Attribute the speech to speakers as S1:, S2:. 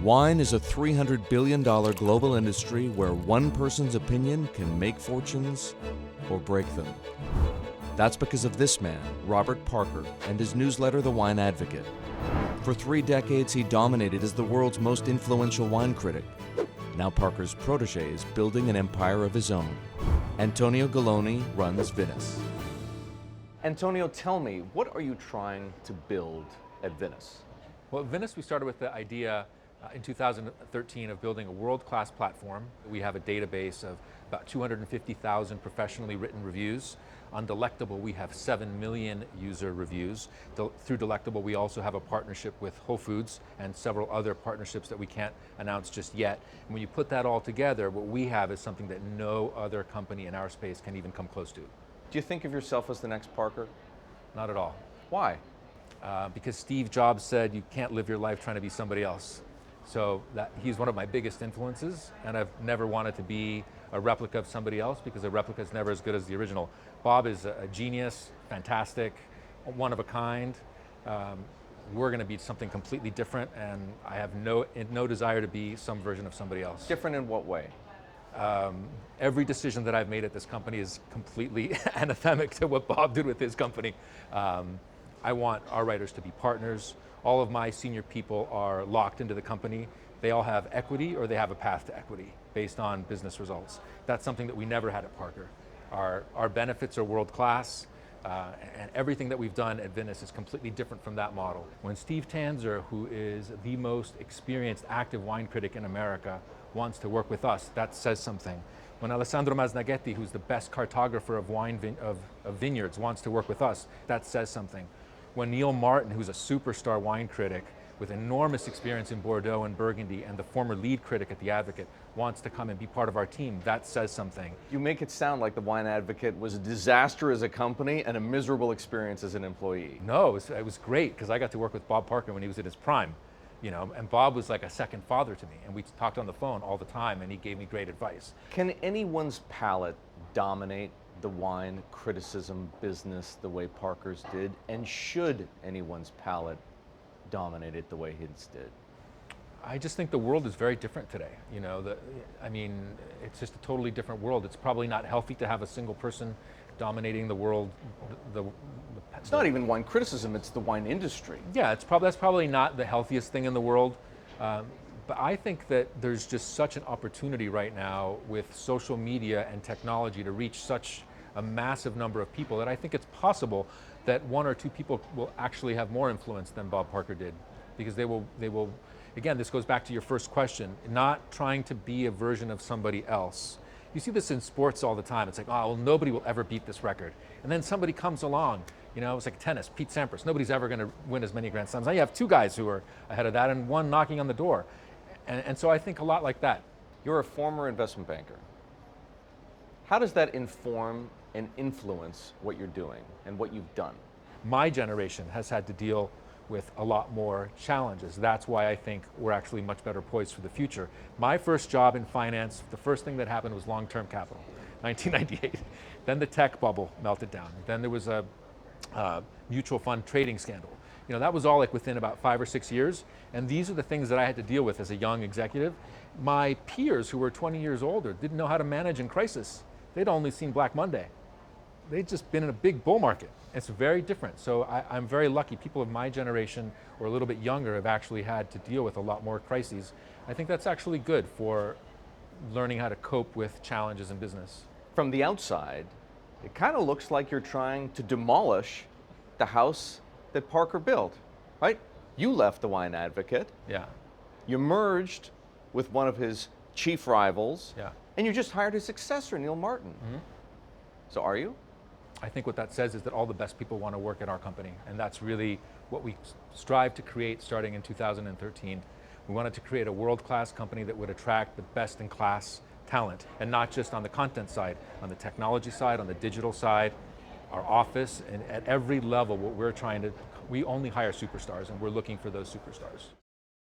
S1: Wine is a $300 billion global industry where one person's opinion can make fortunes or break them. That's because of this man, Robert Parker, and his newsletter, The Wine Advocate. For 3 decades, he dominated as the world's most influential wine critic. Now Parker's protege is building an empire of his own. Antonio Galloni runs Vinous.
S2: Antonio, tell me, what are you trying to build at Vinous?
S3: Well, at Vinous, we started with the idea in 2013 of building a world-class platform. We have a database of about 250,000 professionally written reviews. On Delectable, we have 7 million user reviews. Through Delectable, we also have a partnership with Whole Foods and several other partnerships that we can't announce just yet. And when you put that all together, what we have is something that no other company in our space can even come close to.
S2: Do you think of yourself as the next Parker?
S3: Not at all.
S2: Why?
S3: Because Steve Jobs said you can't live your life trying to be somebody else. So he's one of my biggest influences, and I've never wanted to be a replica of somebody else because a replica is never as good as the original. Bob is a genius, fantastic, one of a kind. We're going to be something completely different, and I have no desire to be some version of somebody else.
S2: Different in what way?
S3: Every decision that I've made at this company is completely anathemic to what Bob did with his company. I want our writers to be partners. All of my senior people are locked into the company. They all have equity or they have a path to equity based on business results. That's something that we never had at Parker. Our benefits are world-class, and everything that we've done at Vinous is completely different from that model. When Steve Tanzer, who is the most experienced active wine critic in America, wants to work with us, that says something. When Alessandro Masnaghetti, who's the best cartographer of vineyards, wants to work with us, that says something. When Neil Martin, who's a superstar wine critic with enormous experience in Bordeaux and Burgundy and the former lead critic at The Advocate, wants to come and be part of our team, that says something.
S2: You make it sound like The Wine Advocate was a disaster as a company and a miserable experience as an employee.
S3: No, it was great because I got to work with Bob Parker when he was at his prime, and Bob was like a second father to me, and we talked on the phone all the time, and he gave me great advice.
S2: Can anyone's palate dominate the wine criticism business the way Parker's did? And should anyone's palate dominate it the way his did?
S3: I just think the world is very different today. It's just a totally different world. It's probably not healthy to have a single person dominating the world.
S2: It's not even wine criticism, it's the wine industry.
S3: Yeah, that's probably not the healthiest thing in the world. But I think that there's just such an opportunity right now with social media and technology to reach such a massive number of people that I think it's possible that 1 or 2 people will actually have more influence than Bob Parker did, because they will, again, this goes back to your first question, not trying to be a version of somebody else. You see this in sports all the time. It's like, oh, well, nobody will ever beat this record. And then somebody comes along, it's like tennis, Pete Sampras. Nobody's ever going to win as many Grand Slams. Now you have 2 guys who are ahead of that and 1 knocking on the door. And so I think a lot like that.
S2: You're a former investment banker. How does that inform and influence what you're doing and what you've done?
S3: My generation has had to deal with a lot more challenges. That's why I think we're actually much better poised for the future. My first job in finance, the first thing that happened was long-term capital, 1998. Then the tech bubble melted down. Then there was a mutual fund trading scandal. That was all like within about 5 or 6 years. And these are the things that I had to deal with as a young executive. My peers who were 20 years older didn't know how to manage in crisis. They'd only seen Black Monday. They'd just been in a big bull market. It's very different. So I'm very lucky. People of my generation or a little bit younger have actually had to deal with a lot more crises. I think that's actually good for learning how to cope with challenges in business.
S2: From the outside, it kind of looks like you're trying to demolish the house that Parker built, right? You left The Wine Advocate.
S3: Yeah.
S2: You merged with one of his chief rivals.
S3: Yeah.
S2: And you just hired his successor, Neil Martin. Mm-hmm. So are you?
S3: I think what that says is that all the best people want to work at our company, and that's really what we strive to create starting in 2013. We wanted to create a world-class company that would attract the best-in-class talent, and not just on the content side, on the technology side, on the digital side, our office, and at every level what we're trying to, we only hire superstars, and we're looking for those superstars.